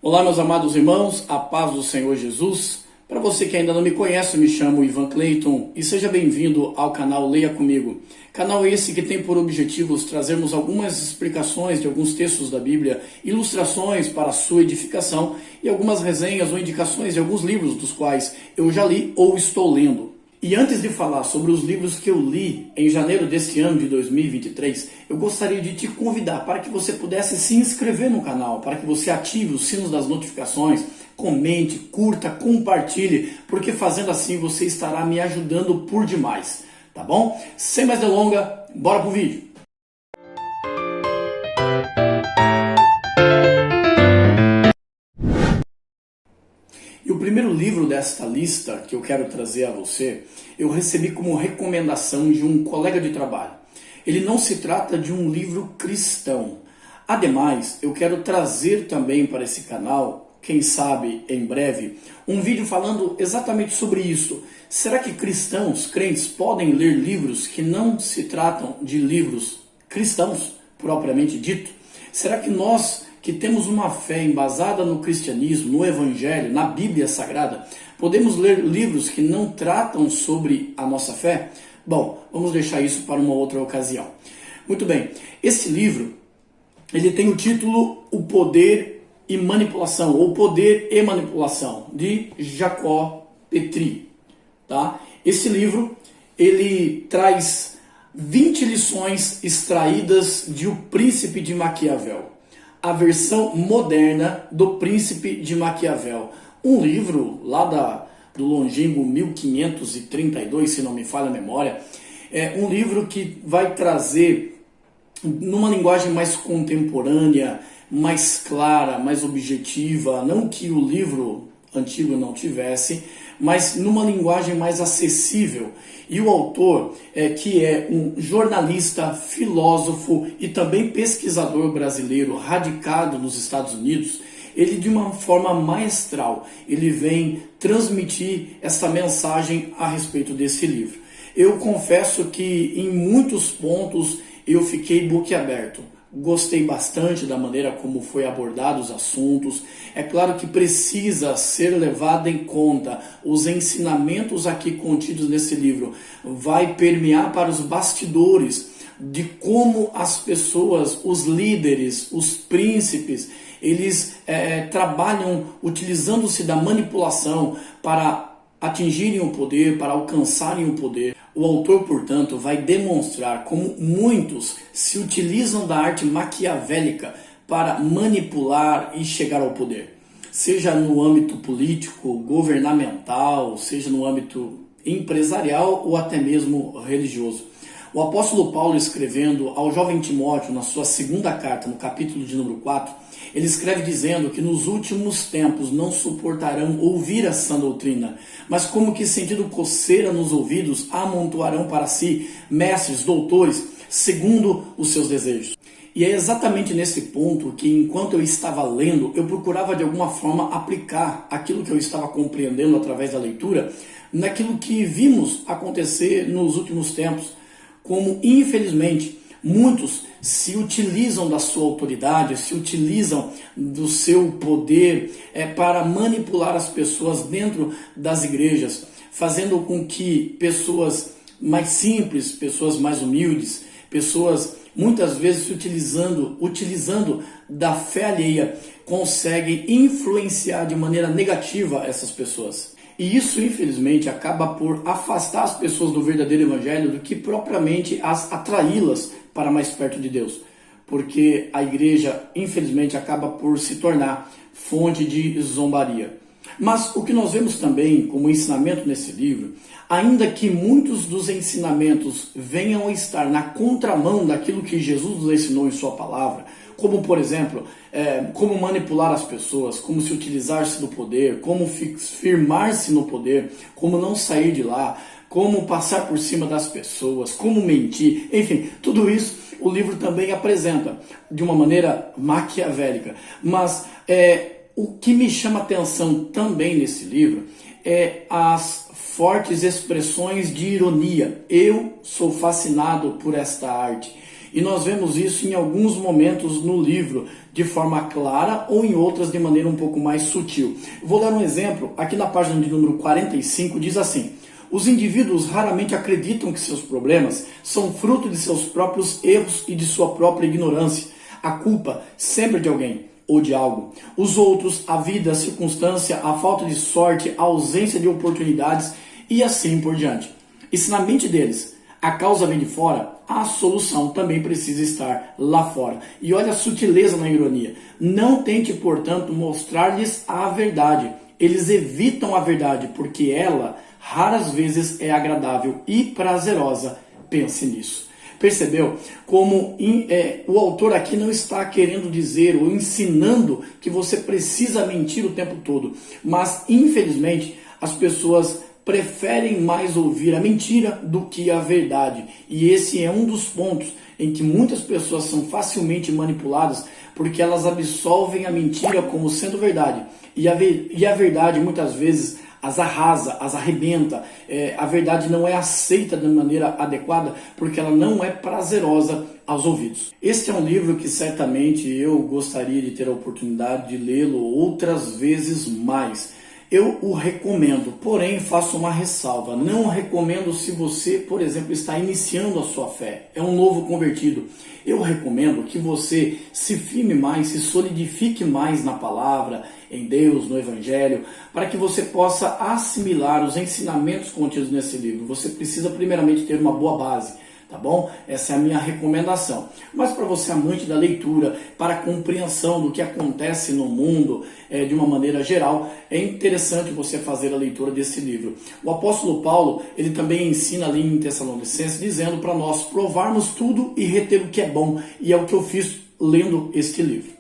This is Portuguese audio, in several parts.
Olá, meus amados irmãos, a paz do Senhor Jesus. Para você que ainda não me conhece, eu me chamo Ivan Clayton e seja bem-vindo ao canal Leia Comigo. Canal esse que tem por objetivos trazermos algumas explicações de alguns textos da Bíblia, ilustrações para a sua edificação e algumas resenhas ou indicações de alguns livros dos quais eu já li ou estou lendo. E antes de falar sobre os livros que eu li em janeiro deste ano de 2023, eu gostaria de te convidar para que você pudesse se inscrever no canal, para que você ative os sinos das notificações, comente, curta, compartilhe, porque fazendo assim você estará me ajudando por demais, tá bom? Sem mais delongas, bora pro vídeo! E o primeiro livro desta lista que eu quero trazer a você, eu recebi como recomendação de um colega de trabalho. Ele não se trata de um livro cristão. Ademais, eu quero trazer também para esse canal, quem sabe em breve, um vídeo falando exatamente sobre isso. Será que cristãos, crentes, podem ler livros que não se tratam de livros cristãos, propriamente dito? Será que nós que temos uma fé embasada no cristianismo, no evangelho, na Bíblia Sagrada, podemos ler livros que não tratam sobre a nossa fé? Bom, vamos deixar isso para uma outra ocasião. Muito bem, esse livro, ele tem o título O Poder e Manipulação, ou Poder e Manipulação, de Jacob Petri. Tá? Esse livro, ele traz 20 lições extraídas de O Príncipe de Maquiavel, a versão moderna do Príncipe de Maquiavel. Um livro lá do longínquo 1532, se não me falha a memória. É um livro que vai trazer, numa linguagem mais contemporânea, mais clara, mais objetiva, não que o livro antigo não tivesse, mas numa linguagem mais acessível. E o autor, que é um jornalista, filósofo e também pesquisador brasileiro radicado nos Estados Unidos, ele de uma forma maestral, ele vem transmitir essa mensagem a respeito desse livro. Eu confesso que em muitos pontos eu fiquei boquiaberto. Gostei bastante da maneira como foi abordado os assuntos. É claro que precisa ser levado em conta os ensinamentos aqui contidos nesse livro. Vai permear para os bastidores de como as pessoas, os líderes, os príncipes, eles trabalham utilizando-se da manipulação para atingirem o poder, para alcançarem o poder. O autor, portanto, vai demonstrar como muitos se utilizam da arte maquiavélica para manipular e chegar ao poder. Seja no âmbito político, governamental, seja no âmbito empresarial ou até mesmo religioso. O apóstolo Paulo, escrevendo ao jovem Timóteo na sua segunda carta, no capítulo de número 4, ele escreve dizendo que nos últimos tempos não suportarão ouvir a sã doutrina, mas como que sentindo coceira nos ouvidos, amontoarão para si mestres, doutores, segundo os seus desejos. E é exatamente nesse ponto que, enquanto eu estava lendo, eu procurava de alguma forma aplicar aquilo que eu estava compreendendo através da leitura, naquilo que vimos acontecer nos últimos tempos, como infelizmente muitos se utilizam da sua autoridade, se utilizam do seu poder para manipular as pessoas dentro das igrejas, fazendo com que pessoas mais simples, pessoas mais humildes, pessoas muitas vezes se utilizando da fé alheia, conseguem influenciar de maneira negativa essas pessoas. E isso, infelizmente, acaba por afastar as pessoas do verdadeiro evangelho do que propriamente atraí-las para mais perto de Deus. Porque a igreja, infelizmente, acaba por se tornar fonte de zombaria. Mas o que nós vemos também como ensinamento nesse livro, ainda que muitos dos ensinamentos venham a estar na contramão daquilo que Jesus nos ensinou em sua palavra, como, por exemplo, como manipular as pessoas, como se utilizar-se do poder, como firmar-se no poder, como não sair de lá, como passar por cima das pessoas, como mentir, enfim, tudo isso o livro também apresenta de uma maneira maquiavélica. Mas o que me chama atenção também nesse livro é as fortes expressões de ironia. Eu sou fascinado por esta arte. E nós vemos isso em alguns momentos no livro, de forma clara ou em outras de maneira um pouco mais sutil. Vou dar um exemplo, aqui na página de número 45 diz assim: os indivíduos raramente acreditam que seus problemas são fruto de seus próprios erros e de sua própria ignorância. A culpa sempre é de alguém ou de algo. Os outros, a vida, a circunstância, a falta de sorte, a ausência de oportunidades e assim por diante. E se na mente deles a causa vem de fora, a solução também precisa estar lá fora. E olha a sutileza na ironia. Não tente, portanto, mostrar-lhes a verdade. Eles evitam a verdade porque ela raras vezes é agradável e prazerosa. Pense nisso. Percebeu como o autor aqui não está querendo dizer ou ensinando que você precisa mentir o tempo todo, mas infelizmente as pessoas preferem mais ouvir a mentira do que a verdade. E esse é um dos pontos em que muitas pessoas são facilmente manipuladas porque elas absolvem a mentira como sendo verdade. E a verdade muitas vezes as arrasa, as arrebenta. A verdade não é aceita de maneira adequada porque ela não é prazerosa aos ouvidos. Este é um livro que certamente eu gostaria de ter a oportunidade de lê-lo outras vezes mais. Eu o recomendo, porém faço uma ressalva. Não recomendo se você, por exemplo, está iniciando a sua fé, é um novo convertido. Eu recomendo que você se firme mais, se solidifique mais na palavra, em Deus, no Evangelho, para que você possa assimilar os ensinamentos contidos nesse livro. Você precisa primeiramente ter uma boa base. Tá bom? Essa é a minha recomendação. Mas para você amante da leitura, para a compreensão do que acontece no mundo de uma maneira geral, é interessante você fazer a leitura desse livro. O apóstolo Paulo, ele também ensina ali em Tessalonicenses, dizendo para nós provarmos tudo e reter o que é bom. E é o que eu fiz lendo este livro.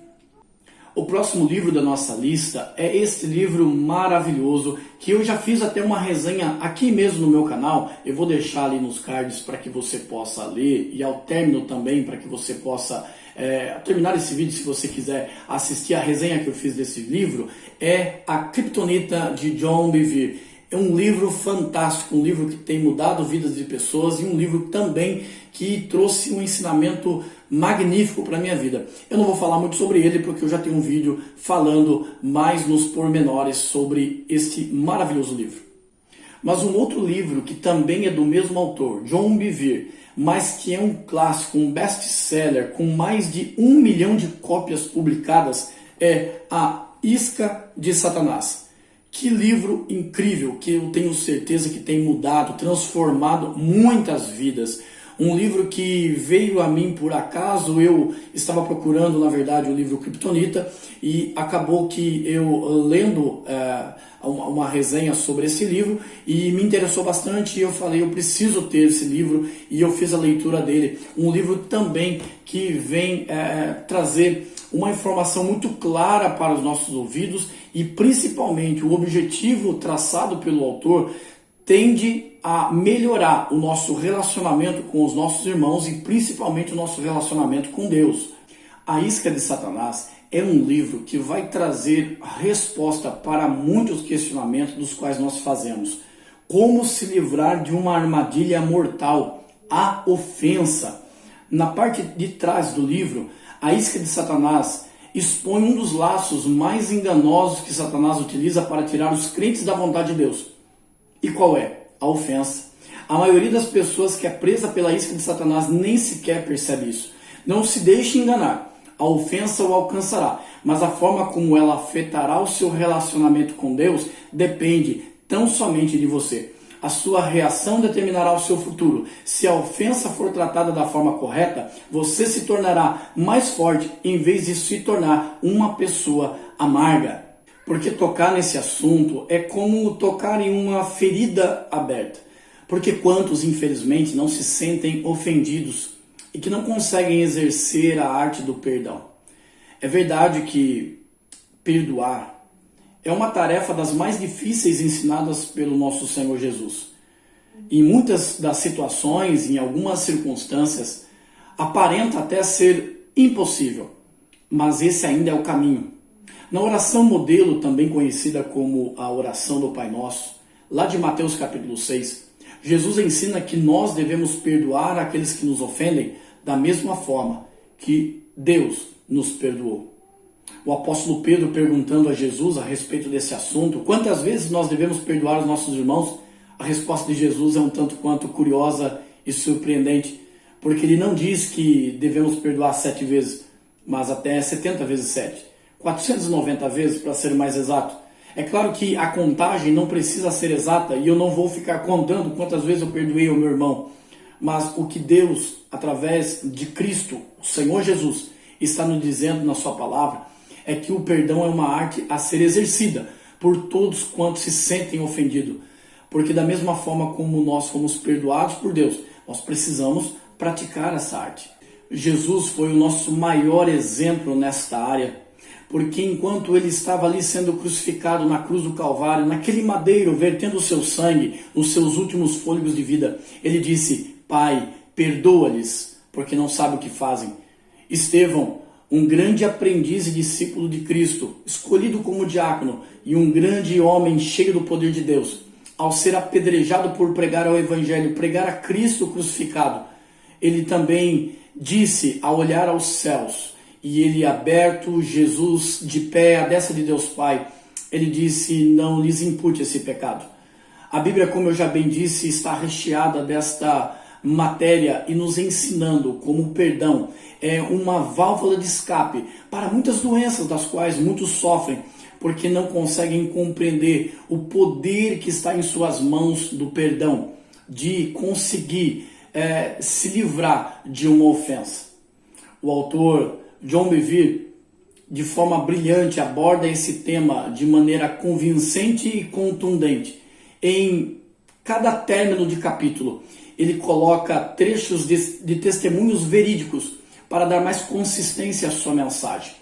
O próximo livro da nossa lista é este livro maravilhoso, que eu já fiz até uma resenha aqui mesmo no meu canal. Eu vou deixar ali nos cards para que você possa ler e ao término também para que você possa terminar esse vídeo, se você quiser assistir a resenha que eu fiz desse livro. É A Kryptonita de John Bevere. É um livro fantástico, um livro que tem mudado vidas de pessoas e um livro também que trouxe um ensinamento magnífico para a minha vida. Eu não vou falar muito sobre ele porque eu já tenho um vídeo falando mais nos pormenores sobre este maravilhoso livro. Mas um outro livro que também é do mesmo autor, John Bevere, mas que é um clássico, um best-seller com mais de 1 milhão de cópias publicadas, é A Isca de Satanás. Que livro incrível, que eu tenho certeza que tem mudado, transformado muitas vidas. Um livro que veio a mim por acaso. Eu estava procurando, na verdade, o livro Kryptonita e acabou que eu lendo uma resenha sobre esse livro e me interessou bastante e eu falei, eu preciso ter esse livro e eu fiz a leitura dele. Um livro também que vem trazer uma informação muito clara para os nossos ouvidos e principalmente o objetivo traçado pelo autor tende a melhorar o nosso relacionamento com os nossos irmãos e principalmente o nosso relacionamento com Deus. A Isca de Satanás é um livro que vai trazer resposta para muitos questionamentos dos quais nós fazemos. Como se livrar de uma armadilha mortal, a ofensa. Na parte de trás do livro, A Isca de Satanás expõe um dos laços mais enganosos que Satanás utiliza para tirar os crentes da vontade de Deus. E qual é? A ofensa. A maioria das pessoas que é presa pela isca de Satanás nem sequer percebe isso. Não se deixe enganar. A ofensa o alcançará, mas a forma como ela afetará o seu relacionamento com Deus depende tão somente de você. A sua reação determinará o seu futuro. Se a ofensa for tratada da forma correta, você se tornará mais forte em vez de se tornar uma pessoa amarga. Porque tocar nesse assunto é como tocar em uma ferida aberta. Porque quantos, infelizmente, não se sentem ofendidos e que não conseguem exercer a arte do perdão? É verdade que perdoar é uma tarefa das mais difíceis ensinadas pelo nosso Senhor Jesus. Em muitas das situações, em algumas circunstâncias, aparenta até ser impossível, mas esse ainda é o caminho. Na oração modelo, também conhecida como a oração do Pai Nosso, lá de Mateus capítulo 6, Jesus ensina que nós devemos perdoar aqueles que nos ofendem da mesma forma que Deus nos perdoou. O apóstolo Pedro, perguntando a Jesus a respeito desse assunto, quantas vezes nós devemos perdoar os nossos irmãos? A resposta de Jesus é um tanto quanto curiosa e surpreendente, porque ele não diz que devemos perdoar 7 vezes, mas até 70 vezes 7, 490 vezes para ser mais exato. É claro que a contagem não precisa ser exata e eu não vou ficar contando quantas vezes eu perdoei o meu irmão, mas o que Deus, através de Cristo, o Senhor Jesus, está nos dizendo na sua palavra é que o perdão é uma arte a ser exercida por todos quantos se sentem ofendidos. Porque da mesma forma como nós fomos perdoados por Deus, nós precisamos praticar essa arte. Jesus foi o nosso maior exemplo nesta área, porque enquanto ele estava ali sendo crucificado na cruz do Calvário, naquele madeiro, vertendo o seu sangue, nos seus últimos fôlegos de vida, ele disse: Pai, perdoa-lhes, porque não sabem o que fazem. Estevão, um grande aprendiz e discípulo de Cristo, escolhido como diácono e um grande homem cheio do poder de Deus, ao ser apedrejado por pregar o Evangelho, pregar a Cristo crucificado, ele também disse, ao olhar aos céus, e ele aberto, Jesus de pé à destra de Deus Pai, ele disse: não lhes impute esse pecado. A Bíblia, como eu já bem disse, está recheada desta matéria e nos ensinando como o perdão é uma válvula de escape para muitas doenças das quais muitos sofrem, porque não conseguem compreender o poder que está em suas mãos do perdão, de conseguir se livrar de uma ofensa. O autor John Bevere, de forma brilhante, aborda esse tema de maneira convincente e contundente. Em cada término de capítulo, ele coloca trechos de testemunhos verídicos para dar mais consistência à sua mensagem.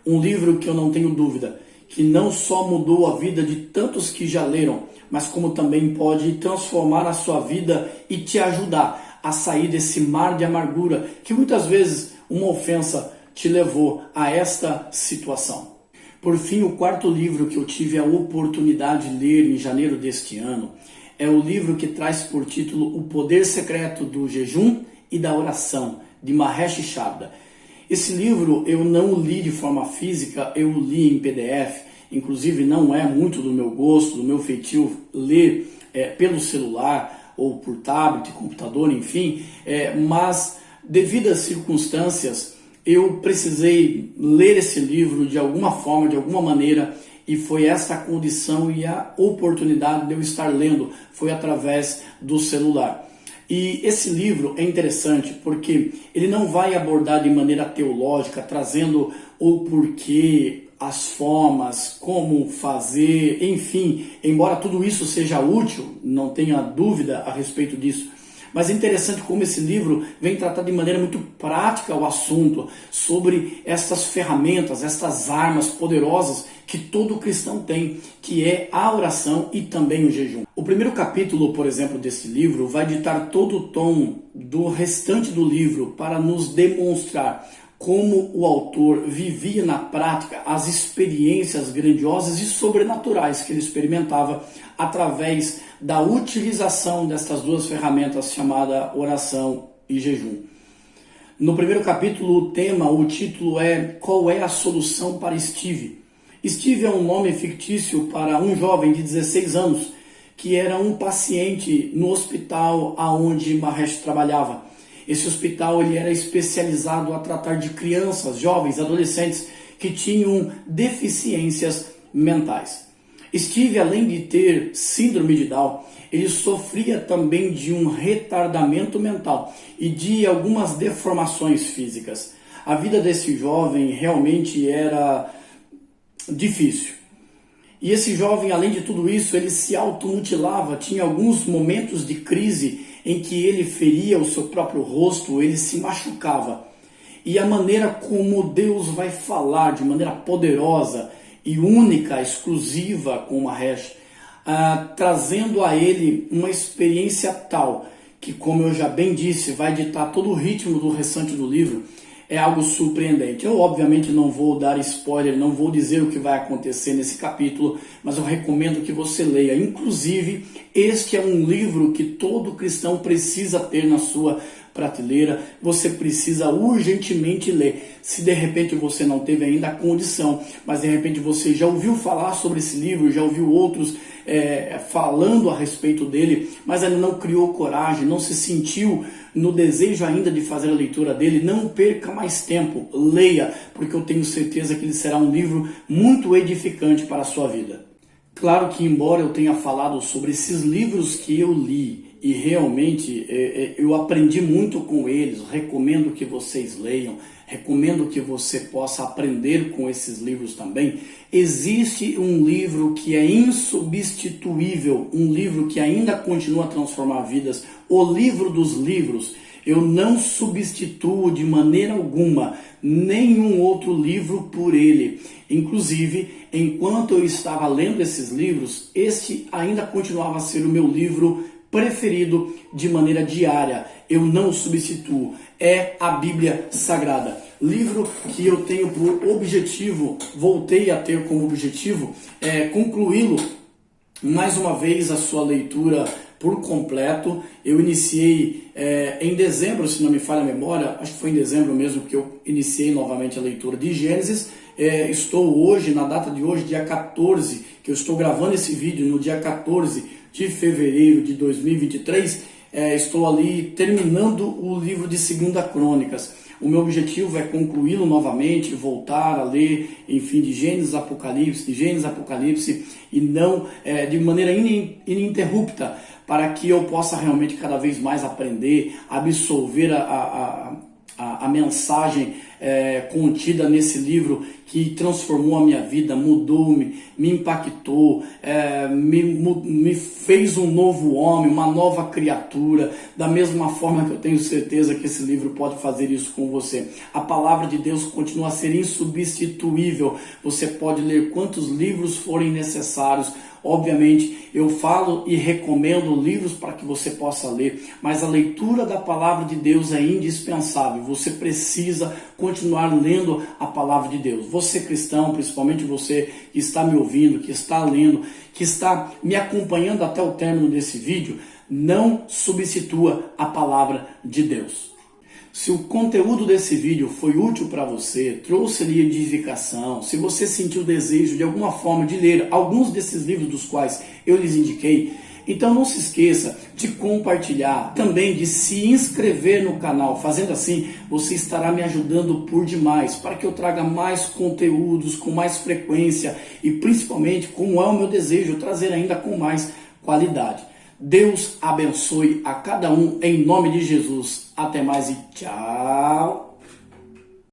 Um livro que eu não tenho dúvida que não só mudou a vida de tantos que já leram, mas como também pode transformar a sua vida e te ajudar a sair desse mar de amargura que muitas vezes uma ofensa te levou a esta situação. Por fim, o 4º livro que eu tive a oportunidade de ler em janeiro deste ano é o livro que traz por título O Poder Secreto do Jejum e da Oração, de Mahesh Chavda. Esse livro eu não li de forma física, eu li em PDF, inclusive não é muito do meu gosto, do meu feitio ler pelo celular ou por tablet, computador, enfim, mas devido às circunstâncias eu precisei ler esse livro de alguma forma, de alguma maneira, e foi essa a condição e a oportunidade de eu estar lendo, foi através do celular. E esse livro é interessante porque ele não vai abordar de maneira teológica, trazendo o porquê, as formas, como fazer, enfim, embora tudo isso seja útil, não tenha dúvida a respeito disso. Mas é interessante como esse livro vem tratar de maneira muito prática o assunto sobre estas ferramentas, estas armas poderosas que todo cristão tem, que é a oração e também o jejum. O primeiro capítulo, por exemplo, desse livro vai ditar todo o tom do restante do livro para nos demonstrar como o autor vivia na prática as experiências grandiosas e sobrenaturais que ele experimentava através da utilização destas duas ferramentas chamada oração e jejum. No primeiro capítulo, o título é Qual é a solução para Steve? Steve é um nome fictício para um jovem de 16 anos que era um paciente no hospital aonde Mahesh trabalhava. Esse hospital ele era especializado a tratar de crianças, jovens, adolescentes que tinham deficiências mentais. Steve, além de ter síndrome de Down, ele sofria também de um retardamento mental e de algumas deformações físicas. A vida desse jovem realmente era difícil. E esse jovem, além de tudo isso, ele se automutilava, tinha alguns momentos de crise em que ele feria o seu próprio rosto, ele se machucava. E a maneira como Deus vai falar de maneira poderosa e única, exclusiva com Mahesh, trazendo a ele uma experiência tal que, como eu já bem disse, vai ditar todo o ritmo do restante do livro, é algo surpreendente. Eu obviamente não vou dar spoiler, não vou dizer o que vai acontecer nesse capítulo, mas eu recomendo que você leia. Inclusive, este é um livro que todo cristão precisa ter na sua prateleira, você precisa urgentemente ler. Se de repente você não teve ainda a condição, mas de repente você já ouviu falar sobre esse livro, já ouviu outros falando a respeito dele, mas ainda não criou coragem, não se sentiu no desejo ainda de fazer a leitura dele, não perca mais tempo, leia, porque eu tenho certeza que ele será um livro muito edificante para a sua vida. Claro que, embora eu tenha falado sobre esses livros que eu li e realmente eu aprendi muito com eles, recomendo que vocês leiam, recomendo que você possa aprender com esses livros também. Existe um livro que é insubstituível, um livro que ainda continua a transformar vidas, o livro dos livros. Eu não substituo de maneira alguma nenhum outro livro por ele. Inclusive, enquanto eu estava lendo esses livros, este ainda continuava a ser o meu livro preferido de maneira diária. Eu não o substituo. É a Bíblia Sagrada. Livro que eu tenho por objetivo, voltei a ter como objetivo, concluí-lo mais uma vez a sua leitura por completo. Eu iniciei em dezembro, se não me falha a memória, acho que foi em dezembro mesmo que eu iniciei novamente a leitura de Gênesis. Estou hoje, na data de hoje, dia 14, que eu estou gravando esse vídeo no dia 14 de fevereiro de 2023, estou ali terminando o livro de 2 Crônicas. O meu objetivo é concluí-lo novamente, voltar a ler, enfim, de Gênesis a Apocalipse, e não de maneira ininterrupta, para que eu possa realmente cada vez mais aprender, absorver a mensagem contida nesse livro que transformou a minha vida, mudou-me, me impactou, me fez um novo homem, uma nova criatura, da mesma forma que eu tenho certeza que esse livro pode fazer isso com você. A palavra de Deus continua a ser insubstituível, você pode ler quantos livros forem necessários. Obviamente, eu falo e recomendo livros para que você possa ler, mas a leitura da palavra de Deus é indispensável. Você precisa continuar lendo a palavra de Deus. Você cristão, principalmente você que está me ouvindo, que está lendo, que está me acompanhando até o término desse vídeo, não substitua a palavra de Deus. Se o conteúdo desse vídeo foi útil para você, trouxe-lhe edificação, se você sentiu o desejo de alguma forma de ler alguns desses livros dos quais eu lhes indiquei, então não se esqueça de compartilhar, também de se inscrever no canal. Fazendo assim, você estará me ajudando por demais, para que eu traga mais conteúdos com mais frequência e principalmente, como é o meu desejo, trazer ainda com mais qualidade. Deus abençoe a cada um em nome de Jesus. Até mais e tchau!